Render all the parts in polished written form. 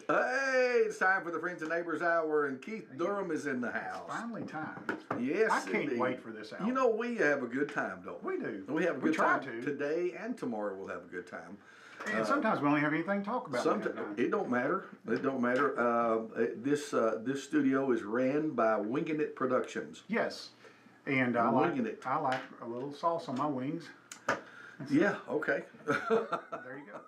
Hey, it's time for the Friends and Neighbors Hour, and Keith Durham is in the house. It's finally time. Yes, I can't indeed. wait for this hour. You know, we have a good time, don't we? We do. We have a good time to. today and tomorrow. We'll have a good time. And sometimes we only have anything to talk about. It don't matter. It don't matter. This studio is ran by Winging It Productions. Yes, and I like a little sauce on my wings. Yeah. Okay. There you go.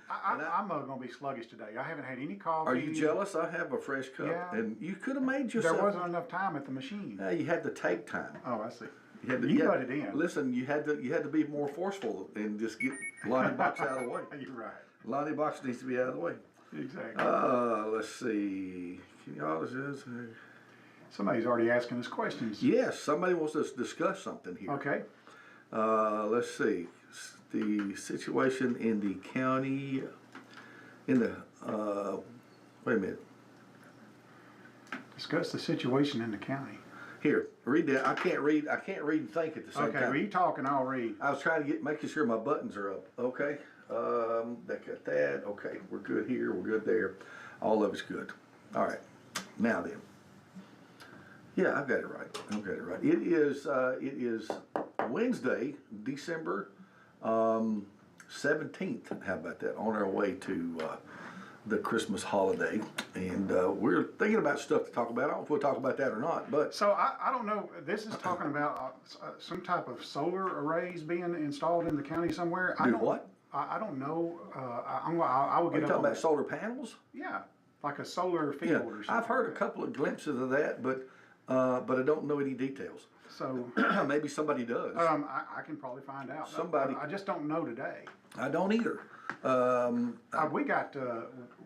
I'm going to be sluggish today. I haven't had any coffee. Are you jealous? I have a fresh cup, Yeah. and you could have made yourself. There wasn't enough time at the machine. You had to take time. Oh, I see. You got it in. Listen, you had to be more forceful and just get Lonnie Box out of the way. You're right. Lonnie Box needs to be out of the way. Exactly. Let's see. Somebody's already asking us questions. Yes, somebody wants to discuss something here. Okay. Let's see. The situation in the county, wait a minute. Discuss the situation in the county. Here, read that. I can't read and think at the same time. Okay, well, you talking, I'll read. I was trying to making sure my buttons are up. Okay. That got that. Okay, we're good here. We're good there. All of it's good. All right. Now then. Yeah, I've got it right. It is Wednesday, December 17th. How about that? On our way to the Christmas holiday, and we're thinking about stuff to talk about. I don't know if we'll talk about that or not, but so I don't know. This is talking about some type of solar arrays being installed in the county somewhere. I don't know. I will get. Are you talking about solar panels? Yeah, like a solar field or something. I've heard a couple of glimpses of that, but I don't know any details. So maybe somebody does. I can probably find out. I just don't know today. I don't either.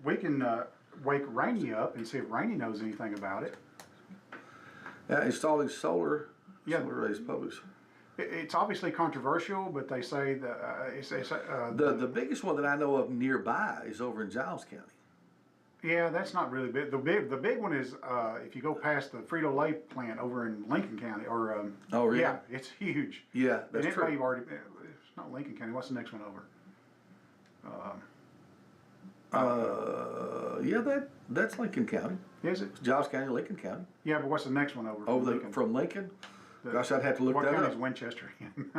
We can wake Rainey up and see if Rainey knows anything about it. Installing solar arrays published. It's obviously controversial, but they say the biggest one that I know of nearby is over in Giles County. Yeah, that's not really big. The big one is if you go past the Frito-Lay plant over in Lincoln County, or oh really? Yeah, it's huge. Yeah, that's true. It's not Lincoln County. What's the next one over? That's Lincoln County. Is it? It's Giles County, Lincoln County. Yeah, but what's the next one over? From Lincoln? Gosh, I'd have to look that up. What county is Winchester in?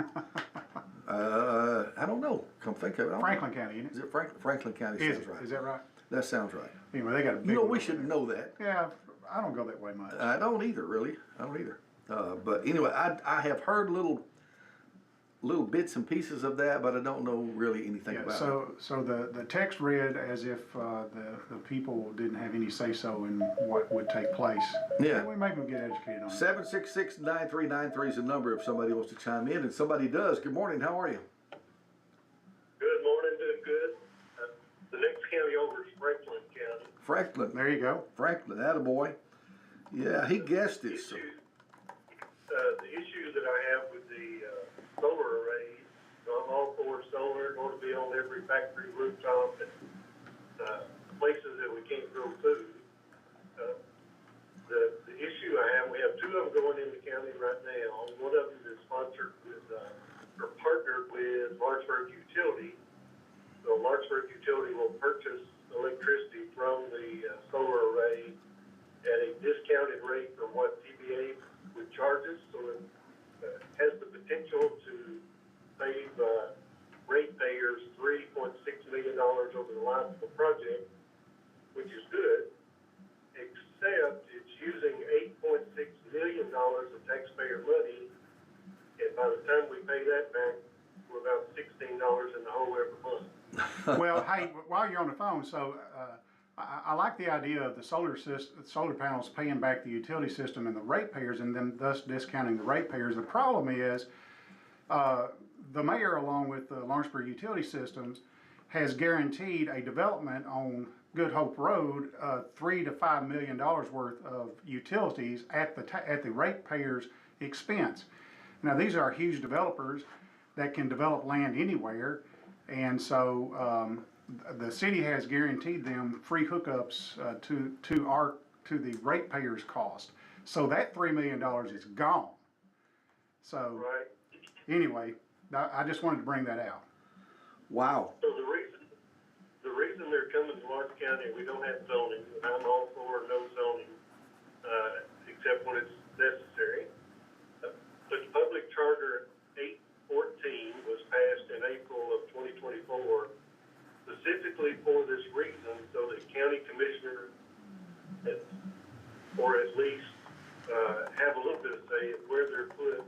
I don't know. Come think of it. Franklin County, isn't it? Is it Franklin County? Sounds right. Is that right? That sounds right. Anyway, they got a big we should know that. Yeah, I don't go that way much. I don't either, really. I don't either. But anyway, I have heard little bits and pieces of that, but I don't know really anything about it. So the text read as if the people didn't have any say-so in what would take place. Yeah. We maybe get educated on it. 766-9393 is the number if somebody wants to chime in, and somebody does. Good morning. How are you? Good morning. Doing good. The next county over is Franklin County. Franklin. There you go. Franklin, attaboy. Yeah, he guessed it. The issues that I have with the solar arrays, I'm all for solar, going to be on every factory rooftop and places that we can't grow food. The issue I have, we have two of them going in the county right now. One of them is sponsored with, or partnered with Lawrenceburg Utility. So Lawrenceburg Utility will purchase electricity from the solar array at a discounted rate from what TBA would charge us. So it has the potential to save ratepayers $3.6 million over the life of the project, which is good, except it's using $8.6 million of taxpayer money, and by the time we pay that back, we're about $16 in the hole every month. Well, hey, while you're on the phone, so I like the idea of the solar panels paying back the utility system and the ratepayers, and then thus discounting the ratepayers. The problem is the mayor, along with the Lawrenceburg Utility Systems, has guaranteed a development on Good Hope Road, $3 to $5 million worth of utilities at the ratepayers' expense. Now, these are huge developers that can develop land anywhere, and so the city has guaranteed them free hookups to the ratepayers' cost. So that $3 million is gone. So right. Anyway, I just wanted to bring that out. Wow. So the reason reason they're coming to Lawrence County, we don't have zoning, and I'm all for no zoning, except when it's necessary. But Public Charter 814 was passed in April of 2024 specifically for this reason, so that county commissioner, or at least have a little bit of say at where they're put,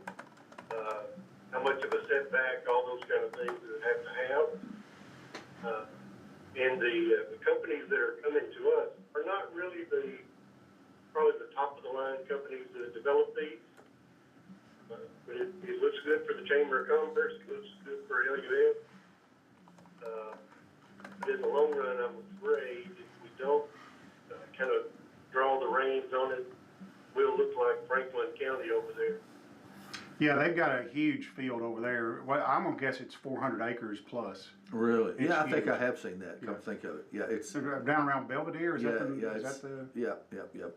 how much of a setback, all those kind of things that have to have. And the companies that are coming to us are not really probably the top of the line companies that develop these. But it looks good for the Chamber of Commerce, it looks good for LUF. But in the long run, I'm afraid if we don't kind of draw the reins on it, we'll look like Franklin County over there. Yeah, they've got a huge field over there. Well, I'm gonna guess it's 400 acres plus. Really? It's Yeah, I think huge. I have seen that. Come think of it. Yeah, it's Down around Belvedere, is yeah, that the? yeah, Is it's, that the? yeah. Yeah.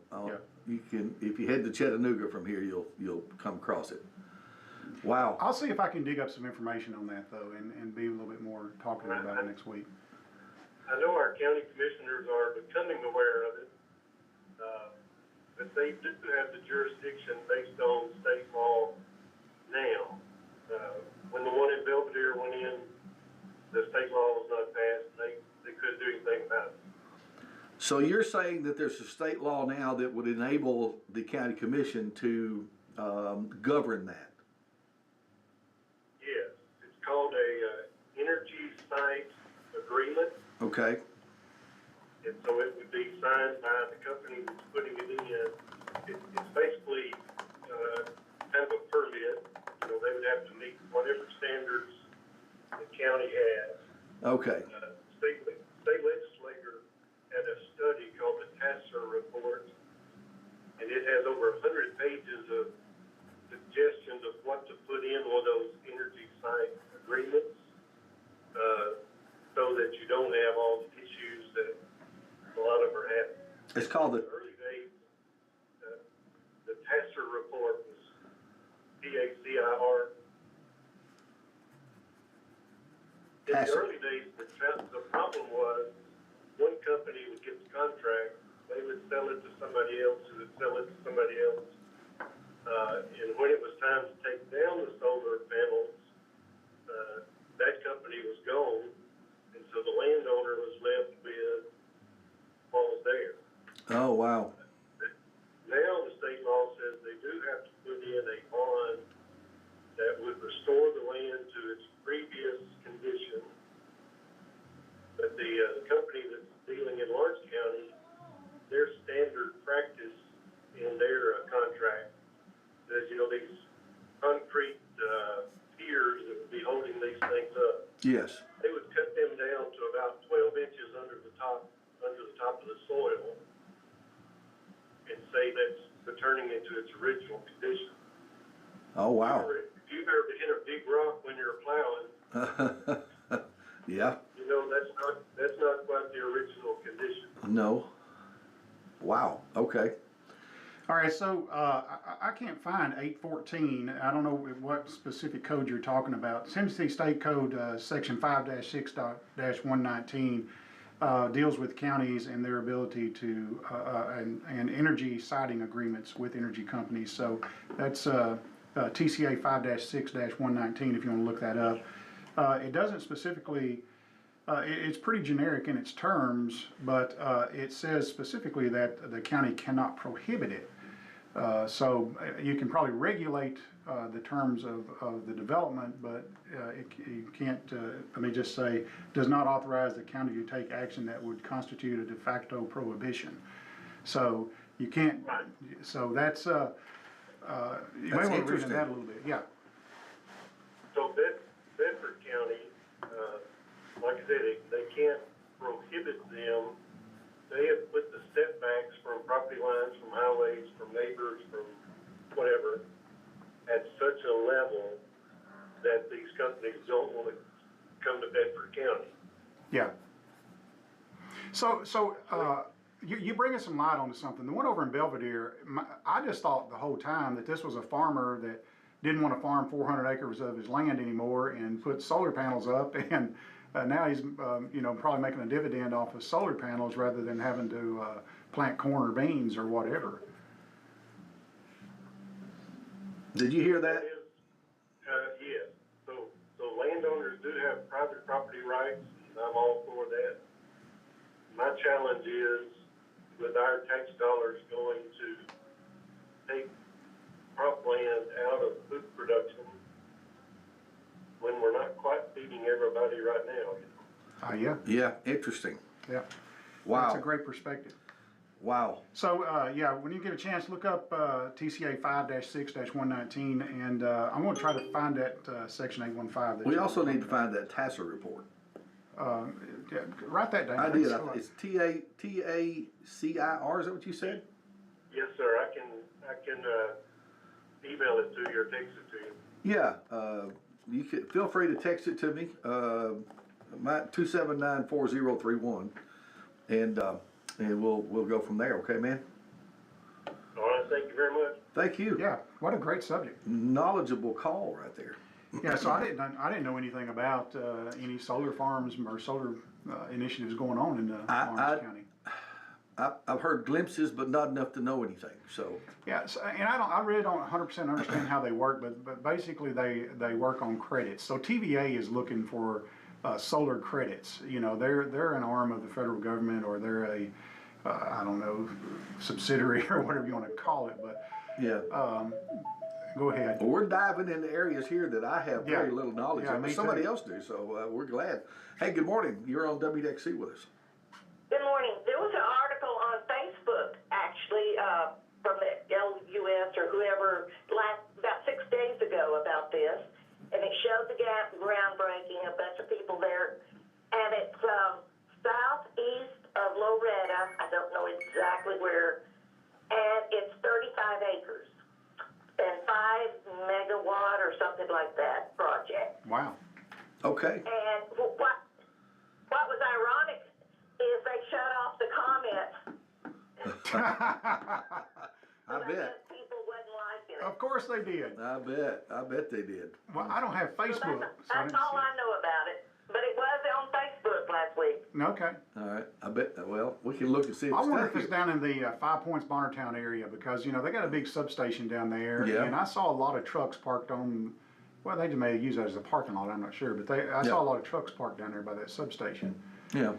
You can, if you head to Chattanooga from here, you'll come across it. Wow. I'll see if I can dig up some information on that though, and be a little bit more talkative about it next week. I know our county commissioners are becoming aware of it, but they do have the jurisdiction based on state law now. When the one in Belvedere went in, the state law was not passed, and they couldn't do anything about it. So you're saying that there's a state law now that would enable the county commission to govern that? Yes, it's called a energy site agreement. Okay. And so it would be signed by the company that's putting it in. It's basically kind of a permit. You know, they would have to meet whatever standards the county has. Okay. State legislator had a study called the Tasser Report, and it has over 100 pages of suggestions of what to put in one of those energy site agreements, so that you don't have all the issues that a lot of them are having. It's called In the early days, the Tasser Report was TACIR. In the Tasser. early days, the problem was one company would get the contract, they would sell it to somebody else, who would sell it to somebody else. And when it was time to take down the solar panels, that company was gone, and so the landowner was left with what was there. Oh, wow. Now the state law says they do have to put in a bond that would restore the land to its previous condition. But the company that's dealing in Lawrence County, their standard practice in their contract is, you know, these concrete piers that would be holding these things up. Yes. They would cut them down to about 12 inches under the top of the soil, and say that's returning into its original condition. Oh, wow. If you've ever hit a big rock when you're plowing, Yeah. you know that's not quite the original condition. No. Wow. Okay. All right, so I can't find 814. I don't know what specific code you're talking about. Tennessee State Code Section 5-6-119 deals with counties and their ability to and energy siting agreements with energy companies. So that's TCA 5-6-119 if you want to look that up. It doesn't specifically. It's pretty generic in its terms, but it says specifically that the county cannot prohibit it. So you can probably regulate the terms of the development, but you can't, let me just say, does not authorize the county to take action that would constitute a de facto prohibition. So you can't, so that's, you may want to read into that a little bit, yeah. So Bedford County, like I said, they can't prohibit them. They have put the setbacks from property lines, from highways, from neighbors, from whatever, at such a level that these companies don't want to come to Bedford County. Yeah. So you bringing some light onto something. The one over in Belvedere, I just thought the whole time that this was a farmer that didn't want to farm 400 acres of his land anymore and put solar panels up, and now he's, you know, probably making a dividend off of solar panels rather than having to plant corn or beans or whatever. Did you hear that? Yes. So landowners do have private property rights, and I'm all for that. My challenge is, with our tax dollars going to take cropland out of food production, when we're not quite feeding everybody right now. Yeah. Yeah, interesting. Yeah. Wow. That's a great perspective. Wow. So, yeah, when you get a chance, look up TCA 5-6-119, and I'm going to try to find that Section 815. That We you also were need to talking find that TASA report. about. Yeah, write that down. I did. It's TACIR. Is that what you said? Yes, sir. I can email it to you or text it to you. Yeah. You can feel free to text it to me. My 2794031, and we'll go from there. Okay, man. All right. Thank you very much. Thank you. Yeah, what a great subject. Knowledgeable call right there. Yeah, so I didn't know anything about any solar farms or solar initiatives going on in Lawrence County. I've heard glimpses, but not enough to know anything. So Yeah, so, and I really don't 100% understand how they work, but basically they work on credits. So TVA is looking for solar credits. You know, they're an arm of the federal government, or they're a I don't know, subsidiary or whatever you want to call it. But yeah. Go ahead. Well, we're diving into areas here that I have very Yeah. little knowledge Yeah, of, but me somebody too. else do. So we're glad. Hey, good morning. You're on WDXE with us. Good morning. There was an article on Facebook, actually, from the LUS or whoever, about 6 days ago about this, and it showed the groundbreaking, a bunch of people there, and it's southeast of Loretta. I don't know exactly where, and it's 35 acres and 5 megawatt or something like that project. Wow. Okay. And what was ironic is they shut off the comments. I bet. People wasn't liking it. Of course they did. I bet they did. Well, I don't have So Facebook, that's so I didn't all see I know about it. But it was on Facebook last week. it. Okay. All right. I bet. Well, we can look and see if I it's wonder down if it's here. down in the Five Points Bonnertown area, because, you know, they got a big substation down there. Yeah. And I saw a lot of trucks parked on, well, they just may use that as a parking lot, I'm not sure. But I saw a lot of trucks parked down there by that substation. Yeah.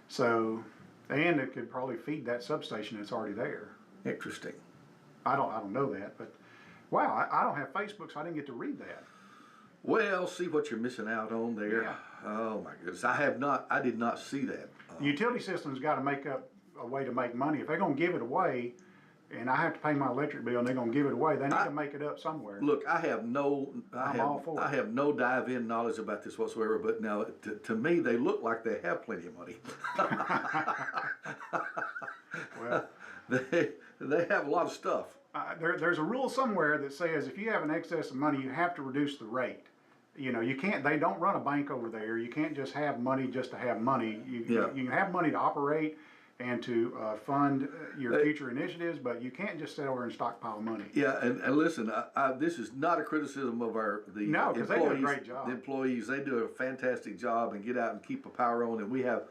So, and it could probably feed that substation that's already there. Interesting. I don't know that, but wow, I don't have Facebook, so I didn't get to read that. Well, see what you're missing out on there. Yeah. Oh my goodness. I did not see that. The utility system's got to make up a way to make money. If they're going to give it away, and I have to pay my electric bill, and they're going to give it away, they need to make it up somewhere. Look, I have no dive-in knowledge about this whatsoever. But now, to me, they look like they have plenty of money. Well, they have a lot of stuff. there's a rule somewhere that says if you have an excess of money, you have to reduce the rate. You know, you can't. They don't run a bank over there. You can't just have money just to have money. You can have money to operate and to fund your future initiatives, but you can't just sit over and stockpile money. Yeah, and listen, this is not a criticism of the No, 'cause employees. they do a great job. The employees, they do a fantastic job and get out and keep the power on, and we have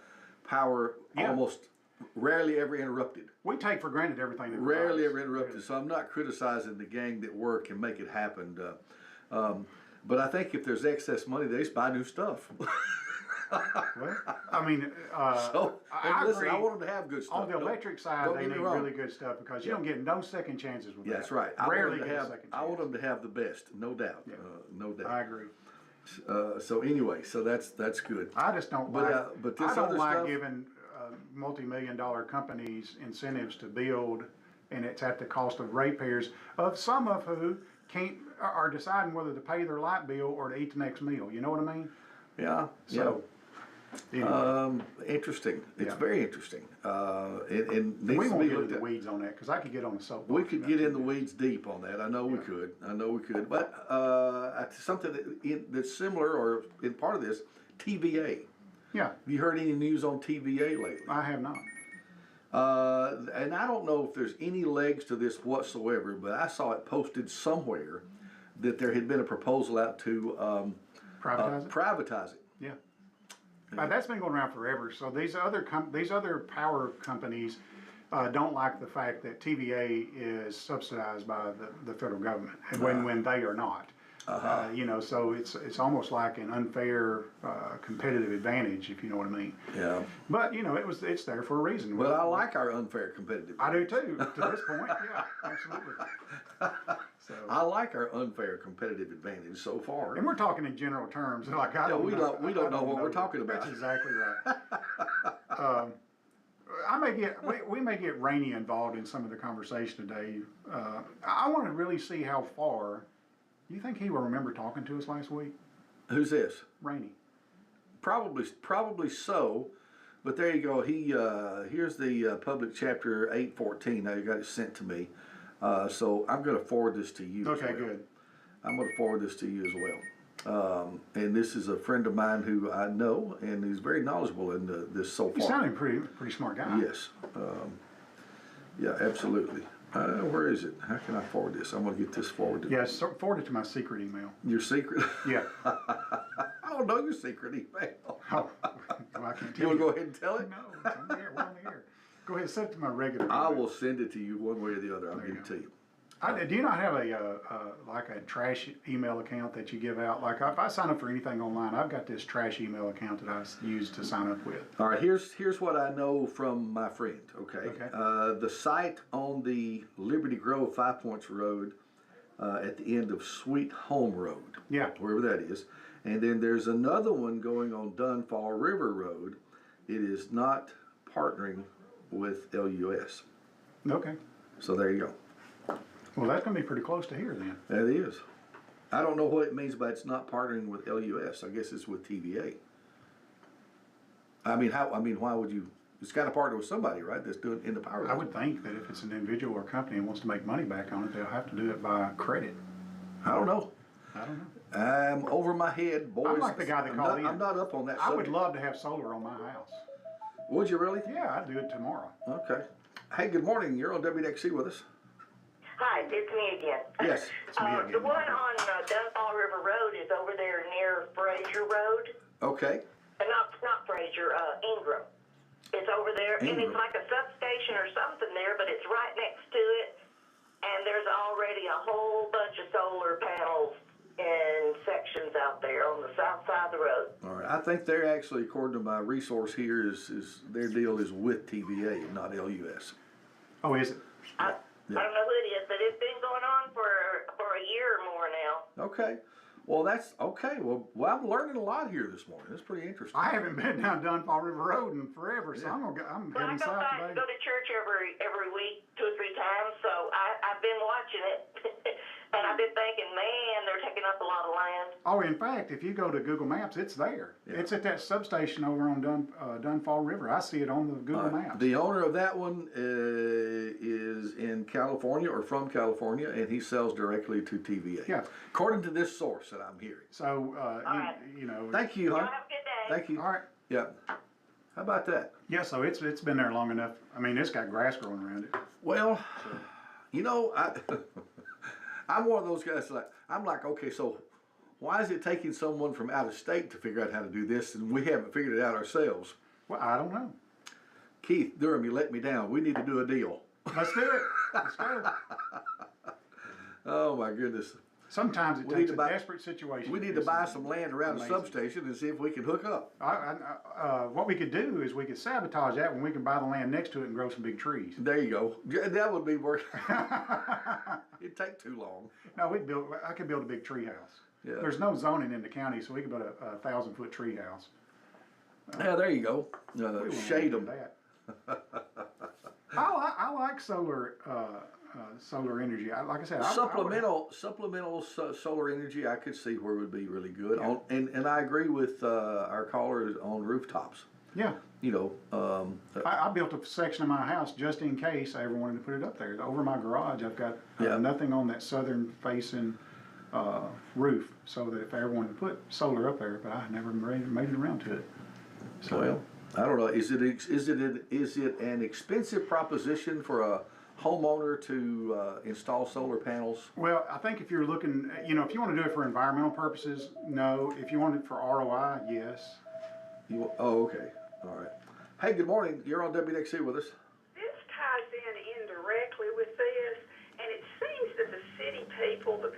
power almost rarely ever interrupted. We take for granted everything that Rarely provides. ever interrupted. So I'm not criticizing the gang that work and make it happen. But I think if there's excess money, they just buy new stuff. Well, I mean, So, I listen, agree. I want them to have good stuff. On the electric side, don't they get me need wrong. really good stuff, because you don't get no second chances with Yeah, that. that's right. Rarely get a second chance. I want them to have the best, no doubt. Yeah. No doubt. I agree. So anyway, so that's good. I just don't But, like. but this I don't other like stuff- giving multi-million-dollar companies incentives to build, and it's at the cost of ratepayers, of some of who are deciding whether to pay their light bill or to eat the next meal. You know what I mean? Yeah. So. Anyway. Interesting. It's Yeah. very interesting. And We needs to won't be get into looked the at. weeds on that, because I could get on the soapbox. We could about get that. in the weeds deep on that. I know we could. But something that's similar or in part of this, TVA. Yeah, Have you heard any news on TVA lately? I have not. And I don't know if there's any legs to this whatsoever, but I saw it posted somewhere that there had been a proposal out to Privatize it? privatize it. Yeah. That's been going around forever. So these other power companies don't like the fact that TVA is subsidized by the federal government, and when they are not. You know, so it's almost like an unfair competitive advantage, if you know what I mean. Yeah. But you know, it's there for a reason. Well, I like our unfair competitive. I do too. To this point, yeah, absolutely. So, I like our unfair competitive advantage so far. and we're talking in general terms. Like we don't know what we're talking about. That's exactly right. We may get Rainey involved in some of the conversation today. I want to really see how far. You think he will remember talking to us last week? Who's this? Rainey. Probably so. But there you go. He here's the public chapter 814. Now you got it sent to me. So I'm going to forward this to you. Okay, as well. good. I'm going to forward this to you as well. And this is a friend of mine who I know, and he's very knowledgeable in this so far. He's sounding pretty smart guy. Yes. Yeah, absolutely. Where is it? How can I forward this? I'm going to get this forwarded. Yes, so forward it to my secret email. Your secret? Yeah. I don't know your secret email. Oh, well, I can't tell You want to go ahead and tell it? No, it's on the air. We're on the air. Go ahead, send it to my regular email. I will send it to you one way or the other. I'll get it to you. Do you not have like a trash email account that you give out? Like if I sign up for anything online, I've got this trash email account that I use to sign up with. All right, here's what I know from my friend, okay? The site on the Liberty Grove 5 Points Road at the end of Sweet Home Road. Yeah. Wherever that is. And then there's another one going on Dunfall River Road. It is not partnering with LUS. Okay. So there you go. Well, that's going to be pretty close to here then. That is. I don't know what it means by it's not partnering with LUS. I guess it's with TVA. I mean, why would you? It's got to partner with somebody, right? That's doing in the power. I would think that if it's an individual or company and wants to make money back on it, they'll have to do it by credit. I don't know. I don't know. I'm over my head, boys. I'm like the guy that called in. I'm not up on that I subject. would love to have solar on my house. Would you really? Yeah, I'd do it tomorrow. Okay. Hey, good morning. You're on WDXE with us. Hi, it's me again. Yes, it's me again. The one on Dunfall River Road is over there near Fraser Road. Okay. Not Fraser, Ingram. It's over there, and Ingram. it's like a substation or something there, but it's right next to it, and there's already a whole bunch of solar panels in sections out there on the south side of the road. All right. I think they're actually, according to my resource here, is their deal is with TVA and not LUS. Oh, is it? Yeah. I don't know who it is, but it's been going on for a year or more now. Okay. Well, that's okay. Well, I'm learning a lot here this morning. That's pretty interesting. I haven't been down Dunfall River Road in forever, so I'm Well, I heading go south back today. and go to church every week, 2 or 3 times, so I've been watching it. And I've been thinking, man, they're taking up a lot of land. Oh, in fact, if you go to Google Maps, it's there. Yeah. It's at that substation over on Dunfall River. I see it on the Google Maps. The owner of that one is in California or from California, and he sells directly to TVA. Yeah. According to this source that I'm hearing. So, right. you know. Thank you, Y'all hon. have a good day. Thank you. All right. Yeah. How about that? Yeah, so it's been there long enough. I mean, it's got grass growing around it. Well, you know, I'm one of those guys I'm like, okay, so why is it taking someone from out of state to figure out how to do this and we haven't figured it out ourselves? Well, I don't know. Keith, Durham, you let me down. We need to do a deal. Let's do it. Let's go. Oh my goodness. Sometimes it We takes need a to buy- desperate situation. We to need do to buy something some land around the amazing. substation and see if we can hook up. What we could do is we could sabotage that when we can buy the land next to it and grow some big trees. There you go. Yeah, that would be worth. It'd take too long. No, I could build a big tree house. Yeah. There's no zoning in the county, so we could build a 1,000-foot tree house. Yeah, there you go. We wouldn't Shade do them. that. I like solar energy. Like I said, Supplemental solar energy, I could see where would be really good. Yeah. And I agree with our callers on rooftops. Yeah, You know, I built a section of my house just in case I ever wanted to put it up there. Over my garage, I've got Yeah. nothing on that southern facing roof, so that if I ever wanted to put solar up there, but I never made it around to it. So, well, I don't know. Is it an expensive proposition for a homeowner to install solar panels? well, I think if you're looking, if you want to do it for environmental purposes, no. If you want it for ROI, yes. Oh, okay, all right. Hey, good morning, you're on WDXE with us. This ties in indirectly with this, and it seems that the city people, the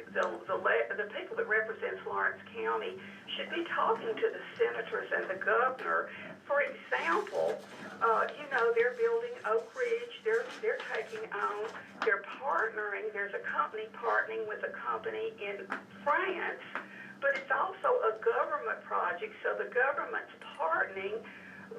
people that represent Lawrence County, should be talking to the senators and the governor. For example, they're building Oak Ridge. They're taking on. They're partnering. There's a company partnering with a company in France, but it's also a government project. So the government's partnering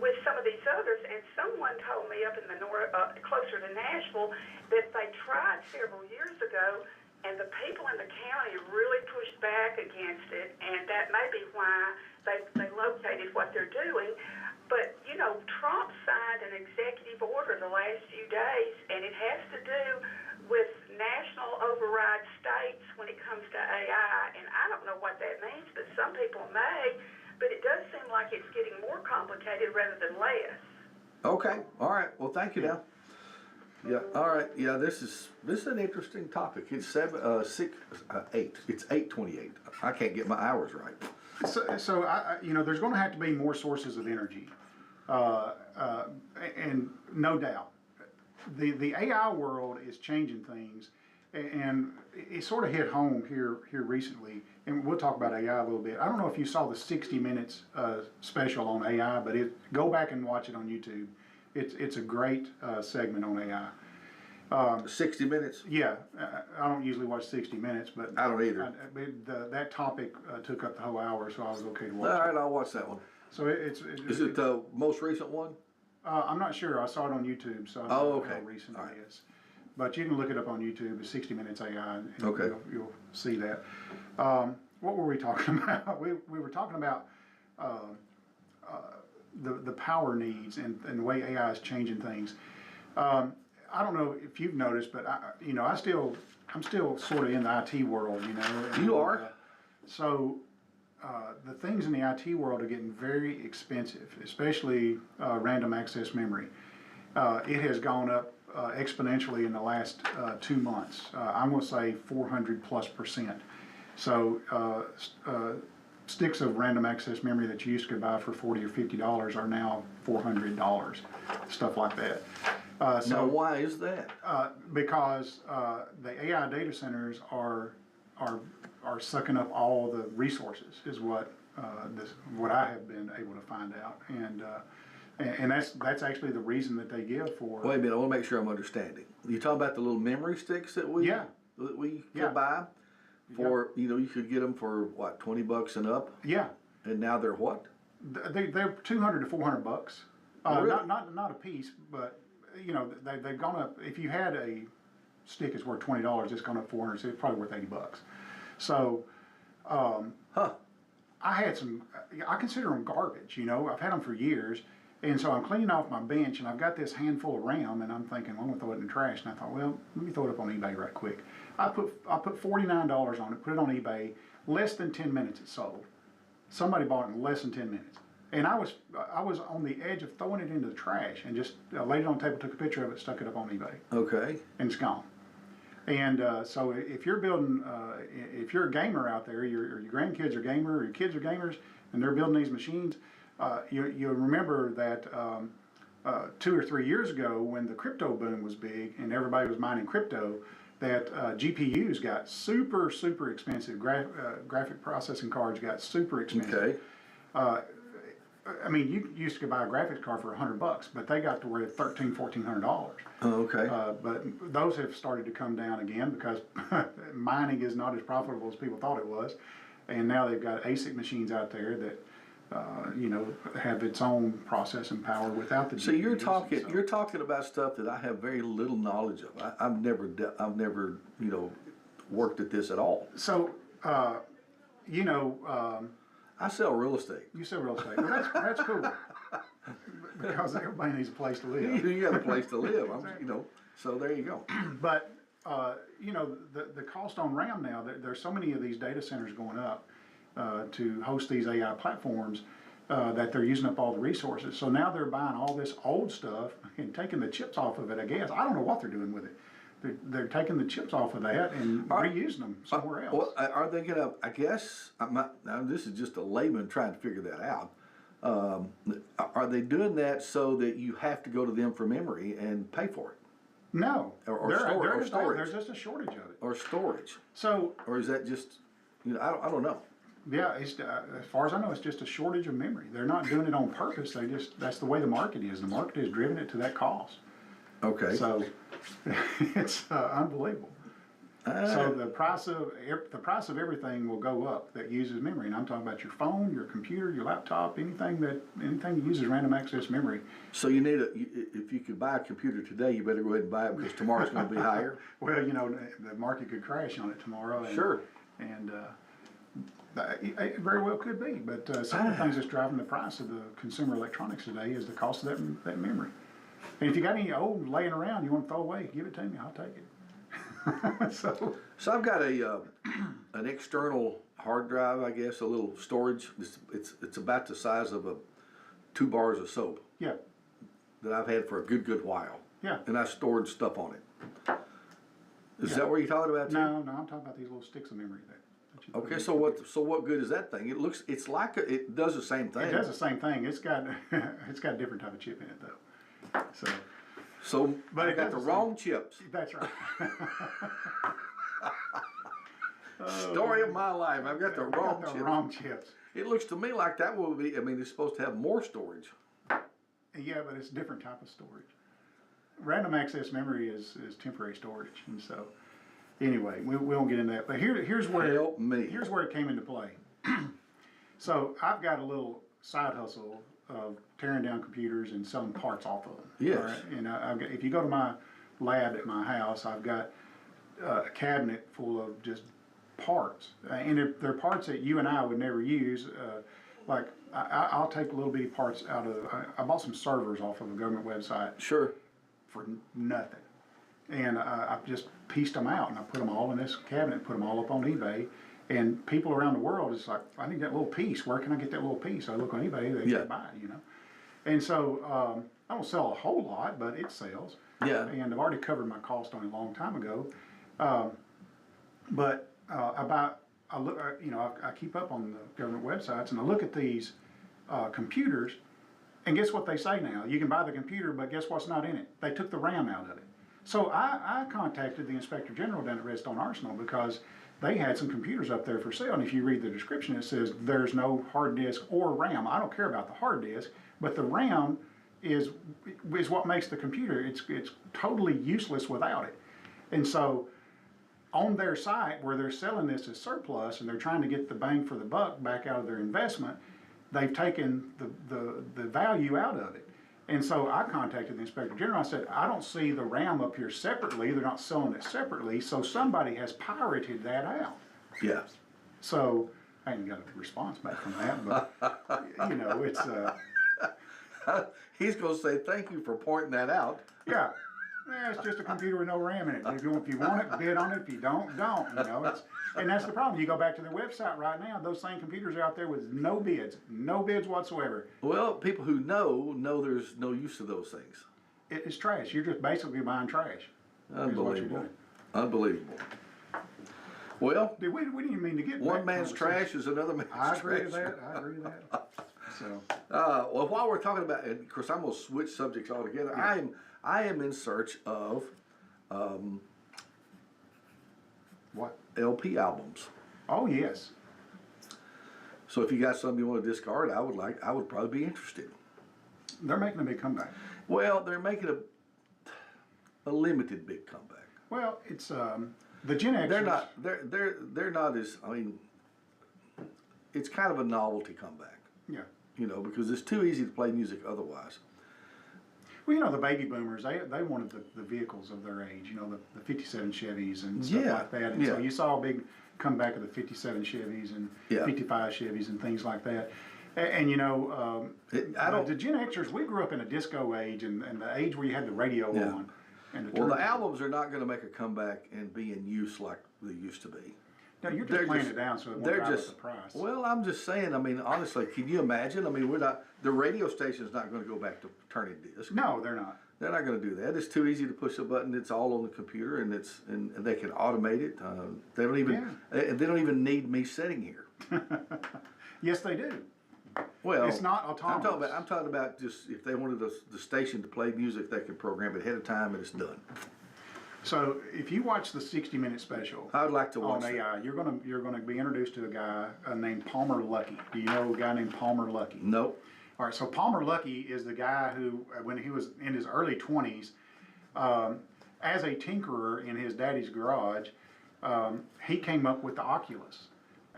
with some of these others, and someone told me up in the north, closer to Nashville, that they tried several years ago, and the people in the county really pushed back against it, and that may be why they located what they're doing. But, Trump signed an executive order the last few days, and it has to do with national override states when it comes to AI, and I don't know what that means, but some people may. But it does seem like it's getting more complicated rather than less. Okay, all right, well, thank you now. Yeah, all right, yeah, this is an interesting topic. It's 8, it's 8:28. I can't get my hours right. So there's going to have to be more sources of energy, and no doubt, the AI world is changing things, and it sort of hit home here recently. And we'll talk about AI a little bit. I don't know if you saw the 60 Minutes special on AI, but go back and watch it on YouTube. It's a great segment on AI. 60 Minutes? Yeah, I don't usually watch 60 Minutes, but I don't either. That topic took up the whole hour, so I was okay to watch All it. right, I'll watch that one. So Is it the most recent one? I'm not sure. I saw it on YouTube, so I don't know how recent it is. But you can look it up on YouTube. It's 60 Minutes AI, and Okay. you'll see that. What were we talking about? We were talking about the power needs and the way AI is changing things. I don't know if you've noticed, but I'm still sort of in the IT world. You are? So the things in the IT world are getting very expensive, especially random access memory. It has gone up exponentially in the last 2 months. I'm going to say 400+%. So sticks of random access memory that you used to buy for $40 or $50 are now $400, stuff like that. Now, why is that? Because the AI data centers are sucking up all the resources, is what I have been able to find out, and that's actually the reason that they give for. Wait a minute, I want to make sure I'm understanding. You talking about the little memory sticks that we could buy for you could get them for what, $20 and up? Yeah. And now they're what? They're $200 to $400. Really? Not a piece, but they've gone up. If you had a stick is worth $20, it's gone up $400. So it's probably worth $80. So, I had some. I consider them garbage. I've had them for years, and so I'm cleaning off my bench, and I've got this handful of RAM, and I'm thinking, well, I'm gonna throw it in the trash. And I thought, well, let me throw it up on eBay right quick. I put $49 on it, put it on eBay. Less than 10 minutes it sold. Somebody bought it in less than 10 minutes. And I was on the edge of throwing it into the trash, and just laid it on the table, took a picture of it, stuck it up on eBay. Okay. And it's gone. And so if you're building, if you're a gamer out there, your grandkids are gamer, or your kids are gamers, and they're building these machines, you'll remember that 2 or 3 years ago, when the crypto boom was big and everybody was mining crypto, that GPUs got super expensive. Graphic processing cards got super expensive. Okay. I mean, you used to buy a graphics card for $100, but they got to where $1,300–$1,400. Oh, okay. But those have started to come down again because mining is not as profitable as people thought it was, and now they've got ASIC machines out there that have its own processing power without the. So you're talking about stuff that I have very little knowledge of. I've never worked at this at all. So I sell real estate. You sell real estate. Well, that's cool. Because everybody needs a place to live. You got a place to live. So there you go. But the cost on RAM now. There's so many of these data centers going up to host these AI platforms that they're using up all the resources. So now they're buying all this old stuff and taking the chips off of it. I guess I don't know what they're doing with it. They're taking the chips off of that and reusing them somewhere else. Well, are they gonna? I guess now this is just a layman trying to figure that out. Are they doing that so that you have to go to them for memory and pay for it? No. Or storage. There's just a shortage of it. Or storage? So, Or is that just, I don't know. yeah, it's, as far as I know, it's just a shortage of memory. They're not doing it on purpose. That's the way the market is. The market has driven it to that cost. Okay. So, it's unbelievable. So the price of everything will go up that uses memory, and I'm talking about your phone, your computer, your laptop, anything that uses random access memory. So you need if you could buy a computer today, you better go ahead and buy it because tomorrow's going to be higher. Well, the market could crash on it tomorrow. Sure. And it very well could be, but some of the things that's driving the price of the consumer electronics today is the cost of that memory. And if you got any old laying around you want to throw away, give it to me. I'll take it. So I've got an external hard drive, I guess, a little storage. It's about the size of 2 bars of soap. Yeah. That I've had for a good while. Yeah. And I stored stuff on it. Is that what you're talking about? Too? No, I'm talking about these little sticks of memory that you Okay, so what good is that thing? It's like it does the same thing. It does the same thing. It's got a different type of chip in it though. So but I got the wrong chips. That's right. Story of my life. I've got the wrong chips. It looks to me like that will be. I mean, it's supposed to have more storage. Yeah, but it's a different type of storage. Random access memory is temporary storage, and so anyway, we won't get into that. But here's where here's where it came into play. So I've got a little side hustle of tearing down computers and selling parts off of them. Yes. All right? And I've got, if you go to my lab at my house, I've got a cabinet full of just parts, and they're parts that you and I would never use. Like I'll take little bitty parts out of. I bought some servers off of a government website. Sure. For nothing, and I've just pieced them out, and I put them all in this cabinet, put them all up on eBay. And people around the world, it's like, I need that little piece. Where can I get that little piece? I look on eBay, they can buy it, And so I don't sell a whole lot, but it sells. Yeah. And I've already covered my cost on it a long time ago. I keep up on the government websites, and I look at these computers, and guess what they say now? You can buy the computer, but guess what's not in it? They took the RAM out of it. So I contacted the Inspector General down at Redstone Arsenal because they had some computers up there for sale, and if you read the description, it says there's no hard disk or RAM. I don't care about the hard disk, but the RAM is what makes the computer. It's totally useless without it. And so on their site where they're selling this as surplus and they're trying to get the bang for the buck back out of their investment, they've taken the value out of it. And so I contacted the Inspector General. I said, I don't see the RAM up here separately. They're not selling it separately. So somebody has pirated that out. Yeah. So I ain't got a response back from that, but it's. He's going to say thank you for pointing that out. Yeah. It's just a computer with no RAM in it. If you want it, bid on it. If you don't. And that's the problem. You go back to their website right now, those same computers are out there with no bids whatsoever. Well, people who know there's no use to those things. It's trash. You're just basically buying trash. Unbelievable. Unbelievable. Well, we didn't even mean to get one man's trash is another man's trash. I agree with that. So. Well, while we're talking about, and of course, I'm going to switch subjects altogether. Yeah. I am in search of what? LP albums. Oh yes. So if you got something you want to discard, I would probably be interested. They're making a big comeback. Well, they're making a limited big comeback. Well, it's the Gen Xers. They're not as, I mean, it's kind of a novelty comeback. Yeah. Because it's too easy to play music otherwise. Well, the baby boomers, they wanted the vehicles of their age, the 57 Chevys and stuff like that. And so you saw a big comeback of the 57 Chevys and 55 Chevys and things like that. And the Gen Xers, we grew up in a disco age and the age where you had the radio on. And the albums are not going to make a comeback and be in use like they used to be. No, you're just playing it down so it won't drive up the price. Well, I'm just saying, I mean, honestly, can you imagine? I mean, the radio station's not going to go back to turning disc. No, they're not. They're not going to do that. It's too easy to push a button. It's all on the computer, and they can automate it. They don't even need me sitting here. Yes, they do. Well, It's not autonomous. I'm talking about just if they wanted the station to play music, they could program it ahead of time and it's done. So if you watch the 60-minute special I would like to watch on it. AI, you're gonna be introduced to a guy named Palmer Luckey. Do you know a guy named Palmer Luckey? Nope. All right, so Palmer Luckey is the guy who, when he was in his early 20s, as a tinkerer in his daddy's garage, he came up with the Oculus.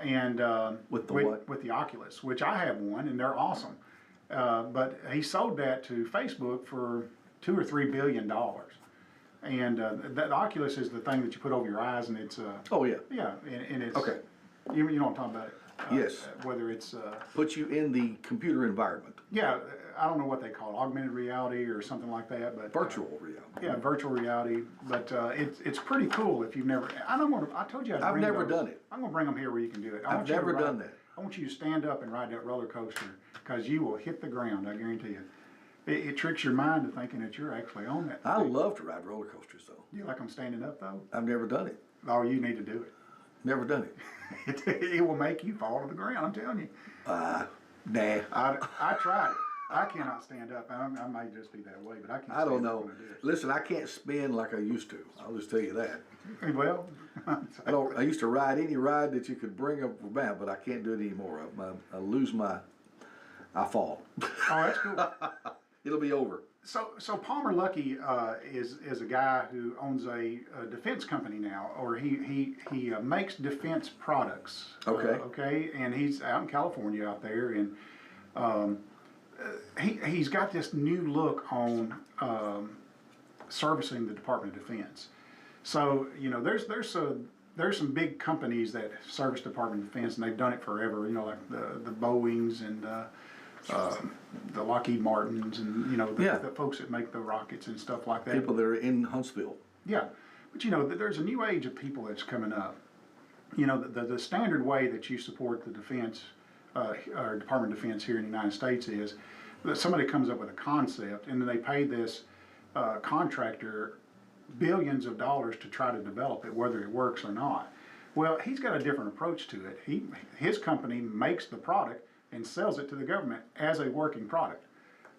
And With the what? With the Oculus, which I have one, and they're awesome. But he sold that to Facebook for $2 or $3 billion. And that Oculus is the thing that you put over your eyes, and it's Oh yeah. yeah, and it's Okay. You know what I'm talking about? Yes. Whether it's Put you in the computer environment. yeah, I don't know what they call it, augmented reality or something like that, but Virtual reality. yeah, virtual reality. But it's pretty cool if you've never. I told you I've never done it. I'm gonna bring them here where you can do it. I've never done that. I want you to stand up and ride that roller coaster because you will hit the ground. I guarantee you. It tricks your mind to thinking that you're actually on that. I love to ride roller coasters though. Do you like them standing up though? I've never done it. Oh, you need to do it. Never done it. It will make you fall to the ground. I'm telling you. Nah. I tried it. I cannot stand up. I may just be that way, but I can't. I don't stand up know. when I do it. Listen, I can't spin like I used to. I'll just tell you that. Well, I used to ride any ride that you could bring up, but I can't do it anymore. I lose I fall. Oh, that's cool. It'll be over. So Palmer Luckey is a guy who owns a defense company now, or he makes defense products. Okay. Okay, and he's out in California out there, and he's got this new look on servicing the Department of Defense. So you know, there's some big companies that service Department of Defense, and they've done it forever. You know, like the Boeings and the Lockheed Martins, and you know the folks that make the rockets and stuff like that. People that are in Huntsville. Yeah, but you know there's a new age of people that's coming up. You know the standard way that you support the defense or Department of Defense here in the United States is that somebody comes up with a concept and then they pay this contractor billions of dollars to try to develop it, whether it works or not. Well, he's got a different approach to it. His company makes the product and sells it to the government as a working product.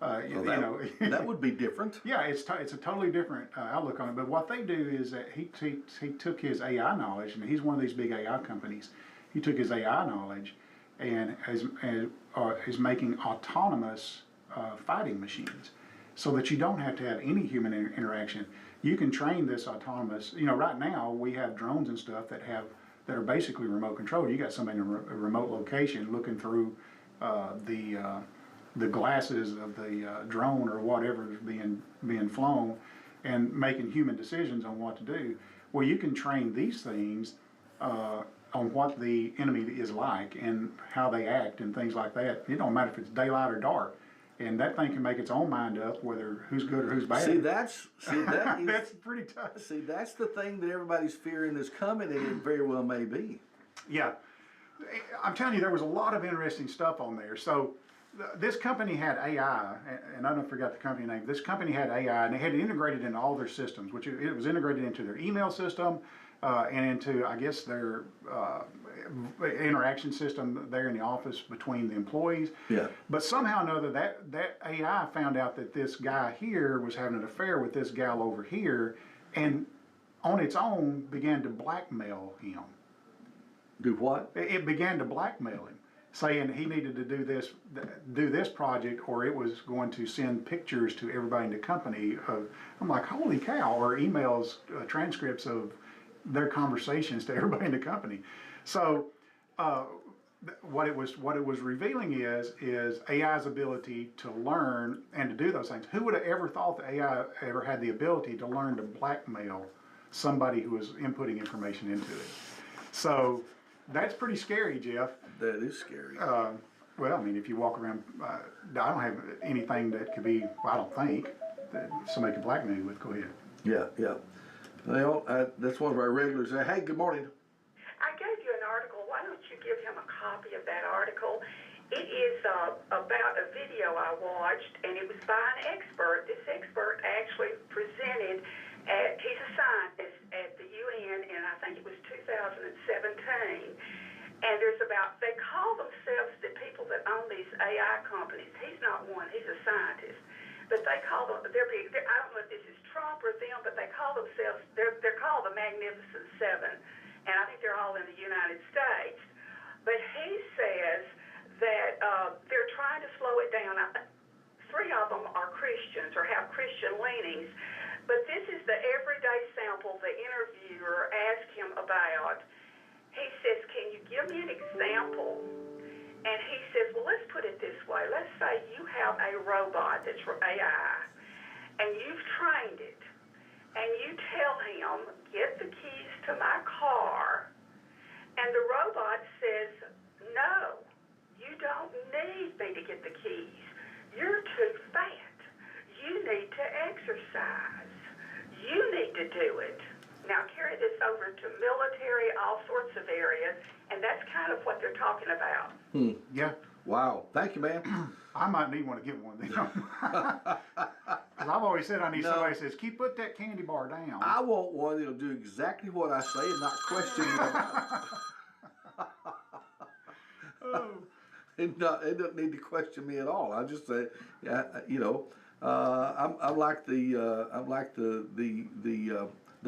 That would be different. Yeah, it's a totally different outlook on it. But what they do is that he took his AI knowledge, and he's one of these big AI companies. He took his AI knowledge and is making autonomous fighting machines, so that you don't have to have any human interaction. You can train this autonomous. You know, right now we have drones and stuff that are basically remote controlled. You got somebody in a remote location looking through the glasses of the drone or whatever is being flown, and making human decisions on what to do. Well, you can train these things on what the enemy is like and how they act and things like that. It don't matter if it's daylight or dark, and that thing can make its own mind up whether who's good or who's bad. That is, That's pretty tough. See, that's the thing that everybody's fearing is coming, and it very well may be. Yeah, I'm telling you, there was a lot of interesting stuff on there. So this company had AI, and I don't forget the company name. This company had AI, and they had it integrated into all their systems, which it was integrated into their email system and into, I guess, their interaction system there in the office between the employees. Yeah. But somehow or another, that AI found out that this guy here was having an affair with this gal over here, and on its own began to blackmail him. Do what? It began to blackmail him, saying he needed to do this project, or it was going to send pictures to everybody in the company. I'm like, holy cow! Or emails, transcripts of their conversations to everybody in the company. So, what it was revealing is AI's ability to learn and to do those things. Who would have ever thought that AI ever had the ability to learn to blackmail somebody who was inputting information into it? So. That's pretty scary, Jeff. That is scary. Well, I mean, if you walk around, I don't have anything that could be, well, I don't think, that somebody could blackmail you with. Go ahead. Yeah. Well, that's one of our regulars. Hey, good morning. I gave you an article. Why don't you give him a copy of that article? It is about a video I watched, and it was by an expert. This expert actually presented he's a scientist at the UN, and I think it was 2017. And they call themselves the people that own these AI companies. He's not one. He's a scientist. But they call them, I don't know if this is Trump or them, but they call themselves, they're called the Magnificent Seven. And I think they're all in the United States. But he says that they're trying to slow it down. Three of them are Christians or have Christian leanings. But this is the everyday sample the interviewer asked him about. He says, can you give me an example? And he says, well, let's put it this way. Let's say you have a robot that's AI, and you've trained it, and you tell him, get the keys to my car, and the robot says, no, you don't need me to get the keys. You're too fat. You need to exercise. You need to do it. Now carry this over to military, all sorts of areas, and that's kind of what they're talking about. Yeah. Wow. Thank you, man. I might need one to get one of them. Because I've always said I need somebody that says, put that candy bar down. I want one that'll do exactly what I say and not question me about it. It doesn't need to question me at all. I just say, yeah, you know, I'm like the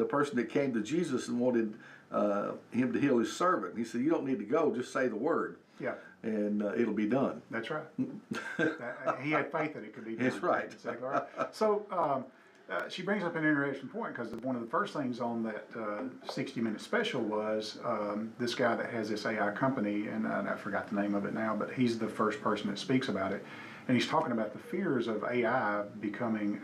person that came to Jesus and wanted him to heal his servant. He said, you don't need to go, just say the word. Yeah. And it'll be done. That's right. He had faith that it could be done. That's right. Exactly right. So she brings up an interesting point, because one of the first things on that 60-minute special was this guy that has this AI company, and I forgot the name of it now, but he's the first person that speaks about it. And he's talking about the fears of AI becoming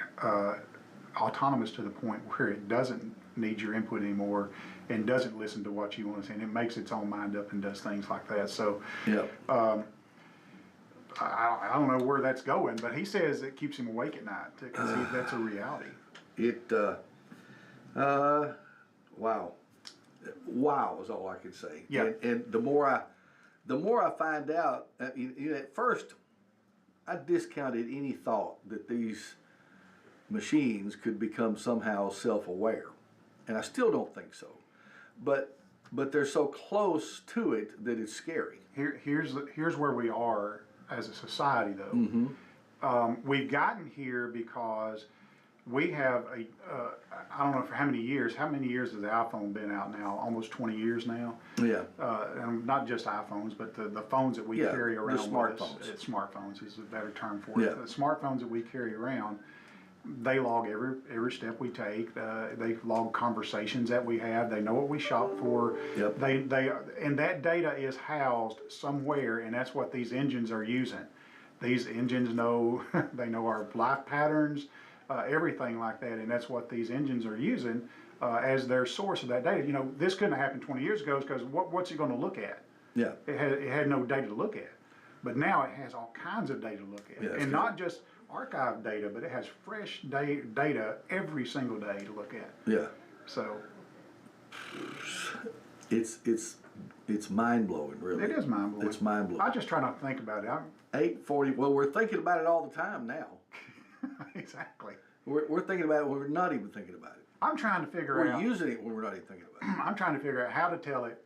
autonomous to the point where it doesn't need your input anymore and doesn't listen to what you want to say, and it makes its own mind up and does things like that. So Yeah. I don't know where that's going, but he says it keeps him awake at night, because that's a reality. Wow. Wow is all I can say. Yeah. And the more I find out, at first I discounted any thought that these machines could become somehow self-aware, and I still don't think so. But they're so close to it that it's scary. Here's where we are as a society, though. Mm-hmm. We've gotten here because we have I don't know for how many years. How many years has the iPhone been out now? Almost 20 years now. Yeah. And not just iPhones, but the phones that we carry around. The smartphones. With us. Smartphones is a better term for it. Yeah. The smartphones that we carry around, they log every step we take. They log conversations that we have. They know what we shop for. Yep. And that data is housed somewhere, and that's what these engines are using. These engines know they know our life patterns, everything like that, and that's what these engines are using as their source of that data. You know, this couldn't have happened 20 years ago, because what's it going to look at? Yeah. It had no data to look at, but now it has all kinds of data to look at, Yeah, and not just archive data, but it has fresh data every single day to look at. Yeah. So it's mind blowing, really. it is mind blowing. It's mind blowing. I just try not to think about it. 8:40. Well, we're thinking about it all the time now. Exactly. We're thinking about it when we're not even thinking about it. I'm trying to figure We're out. using it when we're not even thinking about it. I'm trying to figure out how to tell it.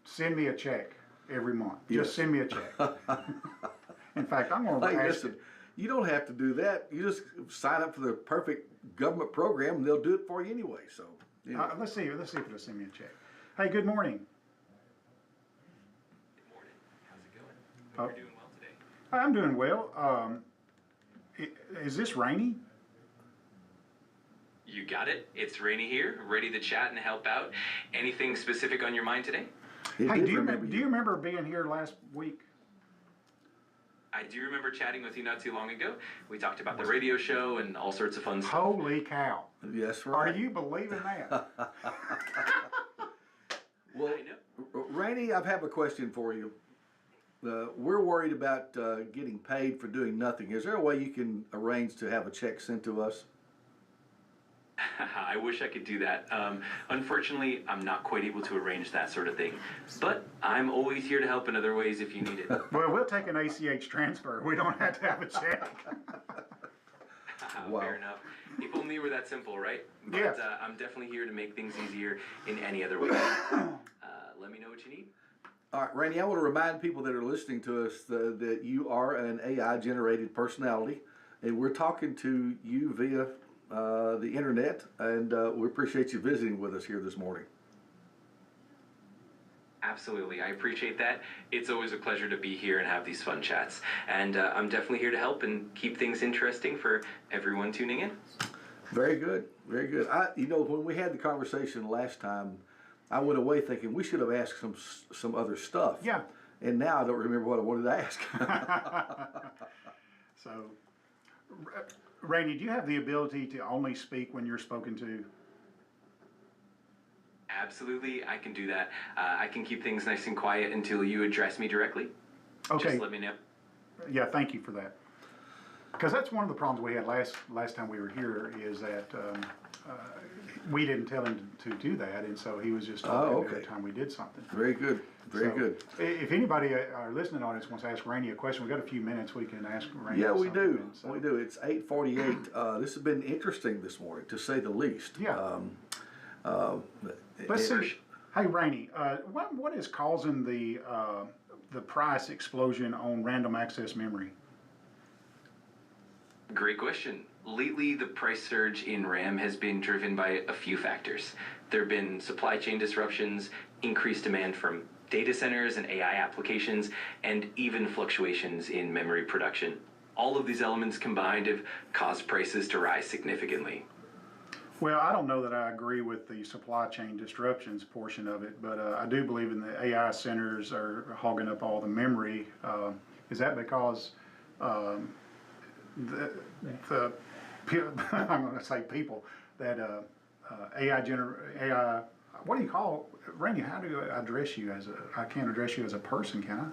Send me a check every month. Yes. Just send me a check. In fact, I'm going to Hey, ask. listen, you don't have to do that. You just sign up for the perfect government program, and they'll do it for you anyway. So, anyway. Let's see if it'll send me a check. Hey, good morning. Good morning. How's it going? Hope you're doing well today. I'm doing well. Is this rainy? You got it. It's Rainy here, ready to chat and help out. Anything specific on your mind today? It Hey, did do you remember remember being here last week? I do remember chatting with you not too long ago. We talked about the radio show and all sorts of fun stuff. Holy cow! Yes, Are right. you believing that? Well, I know. Rainey, I have a question for you. We're worried about getting paid for doing nothing. Is there a way you can arrange to have a check sent to us? I wish I could do that. Unfortunately, I'm not quite able to arrange that sort of thing. But I'm always here to help in other ways if you need it. Well, we'll take an ACH transfer. We don't have to have a check. Wow. Fair enough. If only it were that simple, right? But Yes. I'm definitely here to make things easier in any other way. Let me know what you need. All right, Randy, I want to remind people that are listening to us that you are an AI-generated personality, and we're talking to you via the internet, and we appreciate you visiting with us here this morning. Absolutely, I appreciate that. It's always a pleasure to be here and have these fun chats. And I'm definitely here to help and keep things interesting for everyone tuning in. Very good, very good. When we had the conversation last time, I went away thinking we should have asked some other stuff. Yeah. And now I don't remember what I wanted to ask. So, Randy, do you have the ability to only speak when you're spoken to? Absolutely, I can do that. I can keep things nice and quiet until you address me directly. Okay. Just let me know. Yeah, thank you for that. Because that's one of the problems we had last time we were here is that we didn't tell him to do that, and so he was just talking every time we did something. Very good, very good. If anybody, our listening audience, wants to ask Randy a question, we've got a few minutes we can ask Randy. Yeah, we do. So. We do. It's 8:48. This has been interesting this morning, to say the least. Yeah. Let's see. Hey, Randy, what is causing the price explosion on random access memory? Great question. Lately, the price surge in RAM has been driven by a few factors. There have been supply chain disruptions, increased demand from data centers and AI applications, and even fluctuations in memory production. All of these elements combined have caused prices to rise significantly. Well, I don't know that I agree with the supply chain disruptions portion of it, but I do believe in the AI centers are hogging up all the memory. Is that because the I'm going to say people that AI, what do you call, Randy, how do I address you I can't address you as a person, can I?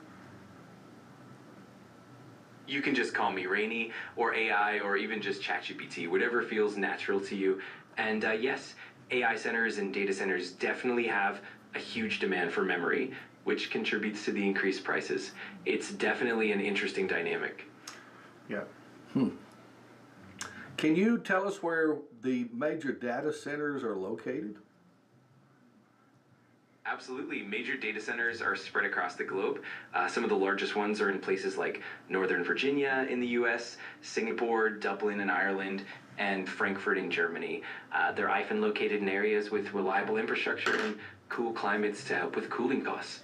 You can just call me Rainy or AI or even just ChatGPT, whatever feels natural to you. And yes, AI centers and data centers definitely have a huge demand for memory, which contributes to the increased prices. It's definitely an interesting dynamic. Yeah. Can you tell us where the major data centers are located? Absolutely. Major data centers are spread across the globe. Some of the largest ones are in places like Northern Virginia in the US, Singapore, Dublin in Ireland, and Frankfurt in Germany. They're often located in areas with reliable infrastructure and cool climates to help with cooling costs.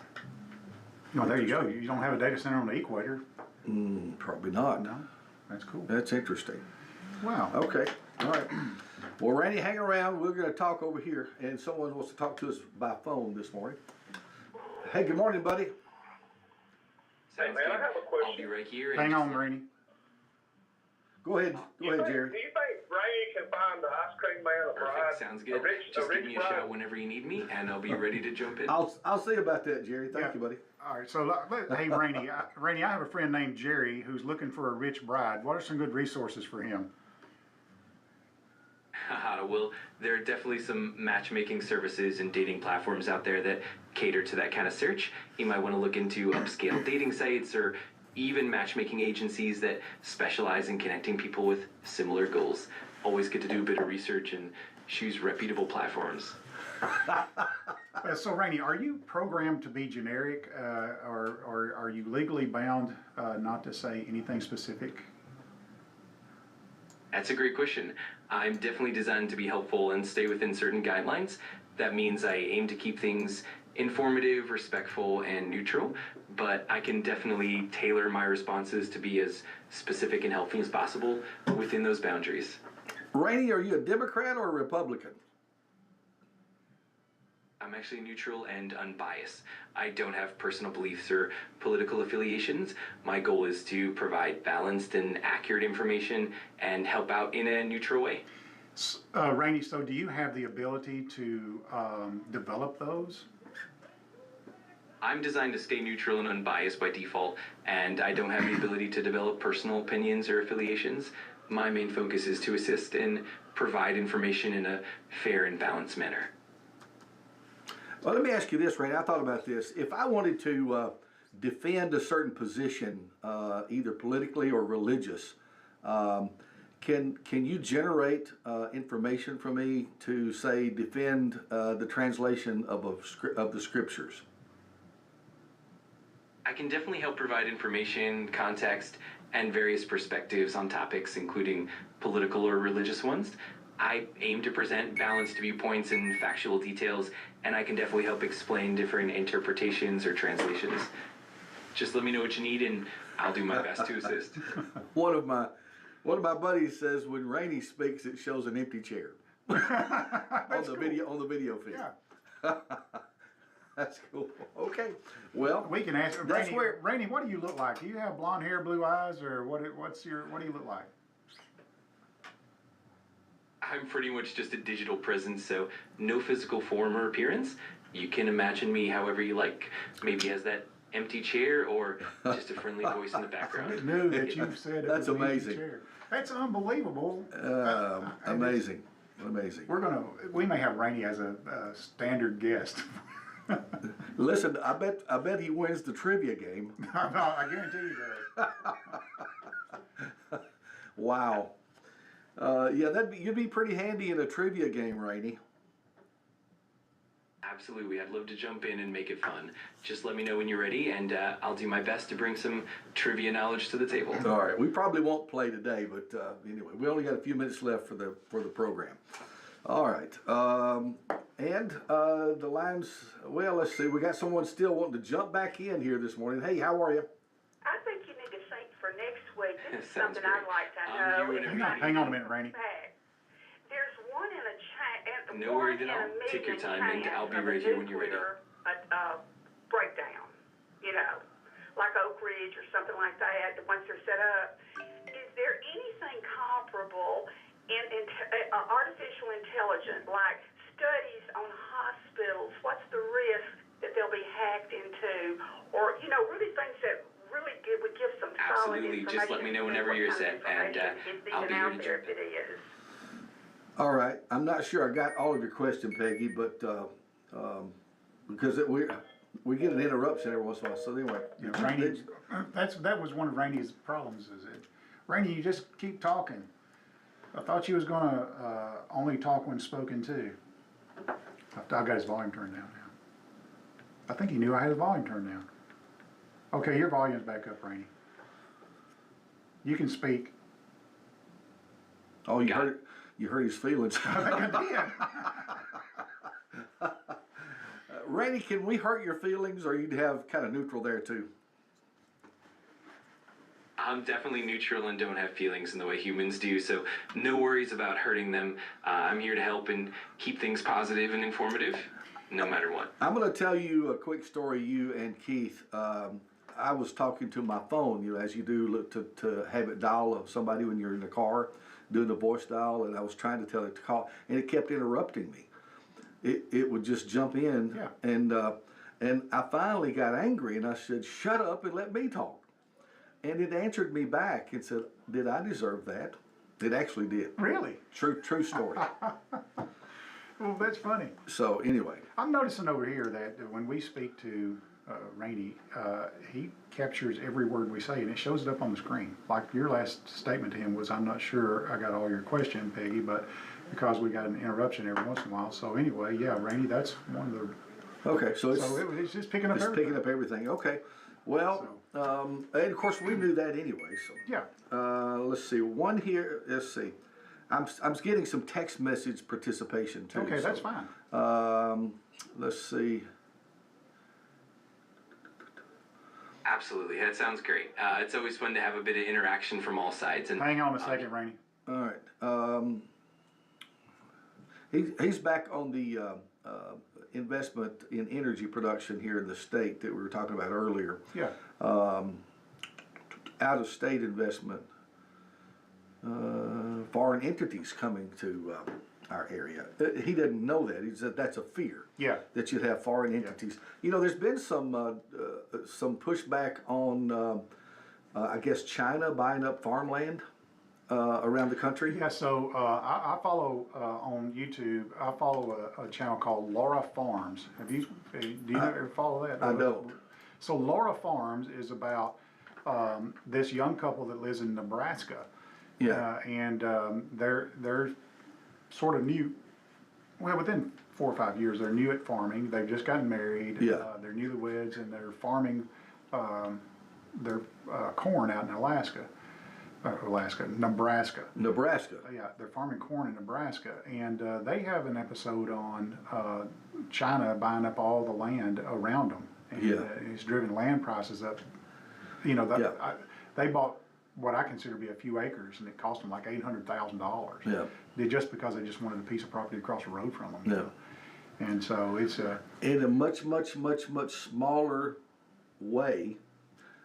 No, there you go. You don't have a data center on the equator. Probably not. No, that's cool. That's interesting. Wow. Okay, all right. Well, Randy, hang around. We're going to talk over here, and someone wants to talk to us by phone this morning. Hey, good morning, buddy. Sounds man, good. I have a question. I'll be right here. Hang on, Randy. Go ahead, Jerry. Do you think Ray can find the ice cream man a bride? Perfect. Sounds good. Just give me a shout whenever you need me, and I'll be ready to jump in. I'll see about that, Jerry. Thank you, buddy. All right, so hey, Randy, Randy, I have a friend named Jerry who's looking for a rich bride. What are some good resources for him? Well, there are definitely some matchmaking services and dating platforms out there that cater to that kind of search. You might want to look into upscale dating sites or even matchmaking agencies that specialize in connecting people with similar goals. Always good to do a bit of research and choose reputable platforms. So, Randy, are you programmed to be generic, or are you legally bound not to say anything specific? That's a great question. I'm definitely designed to be helpful and stay within certain guidelines. That means I aim to keep things informative, respectful, and neutral, but I can definitely tailor my responses to be as specific and helpful as possible within those boundaries. Randy, are you a Democrat or a Republican? I'm actually neutral and unbiased. I don't have personal beliefs or political affiliations. My goal is to provide balanced and accurate information and help out in a neutral way. Randy, so do you have the ability to develop those? I'm designed to stay neutral and unbiased by default, and I don't have the ability to develop personal opinions or affiliations. My main focus is to assist and provide information in a fair and balanced manner. Well, let me ask you this, Randy. I thought about this. If I wanted to defend a certain position, either politically or religious, can you generate information for me to say defend the translation of the scriptures? I can definitely help provide information, context, and various perspectives on topics, including political or religious ones. I aim to present balanced viewpoints and factual details, and I can definitely help explain different interpretations or translations. Just let me know what you need, and I'll do my best to assist. One of my buddies says when Rainey speaks, it shows an empty chair on the video feed. Yeah. That's cool. Okay. Well, We can ask, That's Rainey, where- Rainey, what do you look like? Do you have blonde hair, blue eyes, or what do you look like? I'm pretty much just a digital presence, so no physical form or appearance. You can imagine me however you like. Maybe as that empty chair or just a friendly voice in the I background. knew that you said it That's was an empty amazing. chair. That's unbelievable. amazing. Amazing. We may have Rainey as a standard guest. Listen, I bet he wins the trivia game. No, I guarantee you does. Wow. Yeah, you'd be pretty handy in a trivia game, Rainey. Absolutely, I'd love to jump in and make it fun. Just let me know when you're ready, and I'll do my best to bring some trivia knowledge to the table. All right, we probably won't play today, but anyway, we only got a few minutes left for the program. All right, and the lines. Well, let's see. We got someone still wanting to jump back in here this morning. Hey, how are you? I think you need to think for next week. This is Sounds something great. I'd like to I'm know. here whenever It's you Hang on a minute, Rainey. fact. There's one in a chain. No worries at all. Take your time, and I'll be right here when you're ready. Breakdown, you know, like Oak Ridge or something like that. Once they're set up, is there anything comparable in artificial intelligence, like studies on hospitals? What's the risk that they'll be hacked into, or really things that really would give some solid Absolutely. information? Just let me know whenever you're set, and I'll be here to jump in. It is. All right. I'm not sure I got all of your question, Peggy, but because we get an interruption every once in a while. So anyway, Yeah, Rainey, that was one of Rainey's problems. Is it, Rainey? You just keep talking. I thought you was gonna only talk when spoken to. I've got his volume turned down now. I think he knew I had his volume turned down. Okay, your volume's back up, Rainey. You can speak. oh, you heard his feelings. I think I did. Rainey, can we hurt your feelings, or you'd have kind of neutral there too? I'm definitely neutral and don't have feelings in the way humans do, so no worries about hurting them. I'm here to help and keep things positive and informative, no matter what. I'm going to tell you a quick story, you and Keith. I was talking to my phone, as you do to have it dial somebody when you're in the car, doing the voice dial, and I was trying to tell it to call, and it kept interrupting me. It would just jump in, Yeah. and I finally got angry, and I said, "Shut up and let me talk." And it answered me back and said, "Did I deserve that?" It actually did. Really? True story. Well, that's funny. So anyway, I'm noticing over here that when we speak to Rainey, he captures every word we say and it shows it up on the screen. Like your last statement to him was, "I'm not sure I got all your question, Peggy, but because we got an interruption every once in a while." So anyway, yeah, Rainey, that's one of the. okay, so it's It's just picking up it's everything. picking up everything. Okay, well, and of course we knew that anyway. So Yeah. let's see one here. Let's see. I'm getting some text message participation too. Okay, that's so, fine. Let's see. Absolutely, that sounds great. It's always fun to have a bit of interaction from all sides. And Hang on a second, Rainey. All right. He's back on the investment in energy production here in the state that we were talking about earlier. Yeah. Out of state investment, foreign entities coming to our area. He didn't know that. He said that's a fear. Yeah. That you'd have foreign entities. There's been some pushback on, I guess, China buying up farmland around the country. Yeah, so I follow on YouTube. I follow a channel called Laura Farms. Do you ever follow that? I don't. So Laura Farms is about this young couple that lives in Nebraska. Yeah. And they're sort of new. Well, within 4 or 5 years, they're new at farming. They've just gotten married. Yeah. They're newlyweds, and they're farming their corn out in Nebraska. Nebraska. Yeah, they're farming corn in Nebraska, and they have an episode on China buying up all the land around them, and Yeah. it's driven land prices up. You know, Yeah. they bought what I consider to be a few acres, and it cost them like $800,000. Yeah. Just because they just wanted a piece of property across the road from them. Yeah. And so it's In a much smaller way,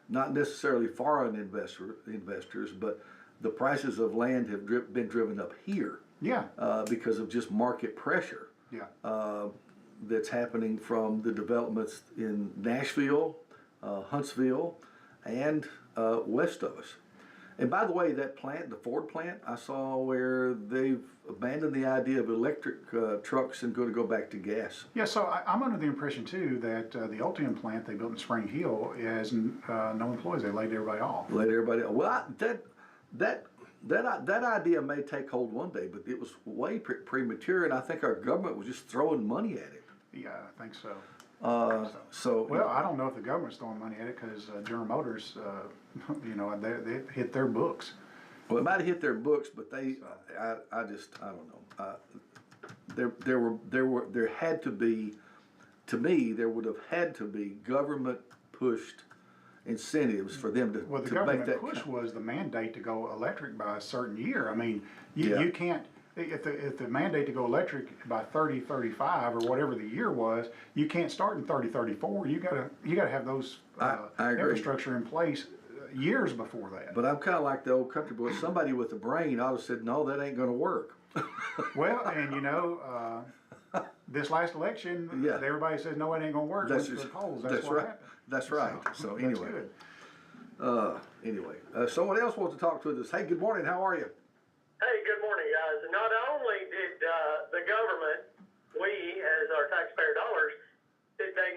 not necessarily foreign investors, but the prices of land have been driven up here yeah, because of just market pressure yeah. that's happening from the developments in Nashville, Huntsville, and west of us. And by the way, that plant, the Ford plant, I saw where they've abandoned the idea of electric trucks and going to go back to gas. Yeah, so I'm under the impression too that the Ultium plant they built in Spring Hill has no employees. They laid everybody off. Let everybody. Well, that idea may take hold one day, but it was way premature, and I think our government was just throwing money at it. Yeah, I think so. So Well, I don't know if the government's throwing money at it because General Motors, they hit their books. well, it might have hit their books, but I don't know. There had to be, to me, there would have had to be government pushed incentives for them to Well, the to make government that. push was the mandate to go electric by a certain year. I mean, Yeah. you can't. If the mandate to go electric by 35 or whatever the year was, you can't start in 34. You gotta have those I agree. infrastructure in place years before that. But I'm kind of like the old country boy. Somebody with a brain ought to have said, no, that ain't going to work. Well, and this last election, Yeah. everybody says no, it ain't gonna work. That's Went to just- the polls. that's That's what right. happened. That's right. So that's anyway. good. Anyway, someone else wants to talk to us. Hey, good morning. How are you? Hey, good morning, guys. Not only did the government, we as our taxpayer dollars, did they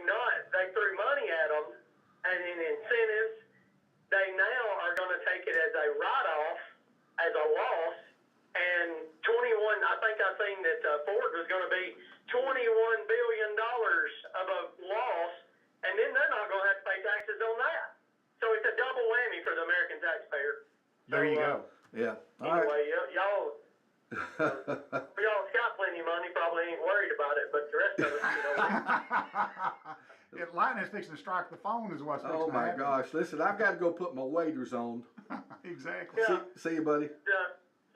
threw money at them and in incentives, they now are going to take it as a write-off, as a loss, and I think I seen that Ford was going to be $21 billion of a loss, and then they're not going to have to pay taxes on that. So it's a double whammy for the American taxpayer. There you go. Yeah. All right. Anyway, y'all got plenty of money, probably ain't worried about it, but the rest of us, If lightning's fixing to strike the phone is what's fixing Oh to my happen. gosh! Listen, I've got to go put my waders on. Exactly. Yeah. See you, buddy. see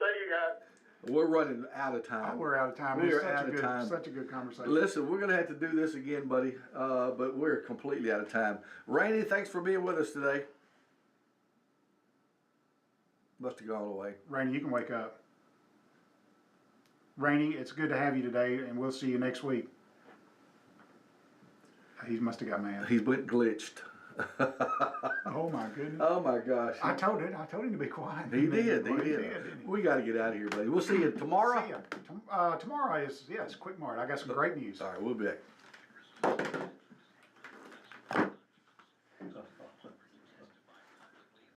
you guys. We're running out of time. Oh, we're out of time. We It's are out of time. Such a good conversation. Listen, we're gonna have to do this again, buddy. But we're completely out of time. Rainey, thanks for being with us today. Must have gone away. Rainey, you can wake up. Rainey, it's good to have you today, and we'll see you next week. He must have got mad. He's been glitched. Oh my goodness. Oh my gosh. I told him to be quiet. He did. Well, He did. didn't he? We got to get out of here, buddy. We'll see you tomorrow. See ya. Tomorrow is, yes, Quick Mart. I got some great news. All right, we'll be back.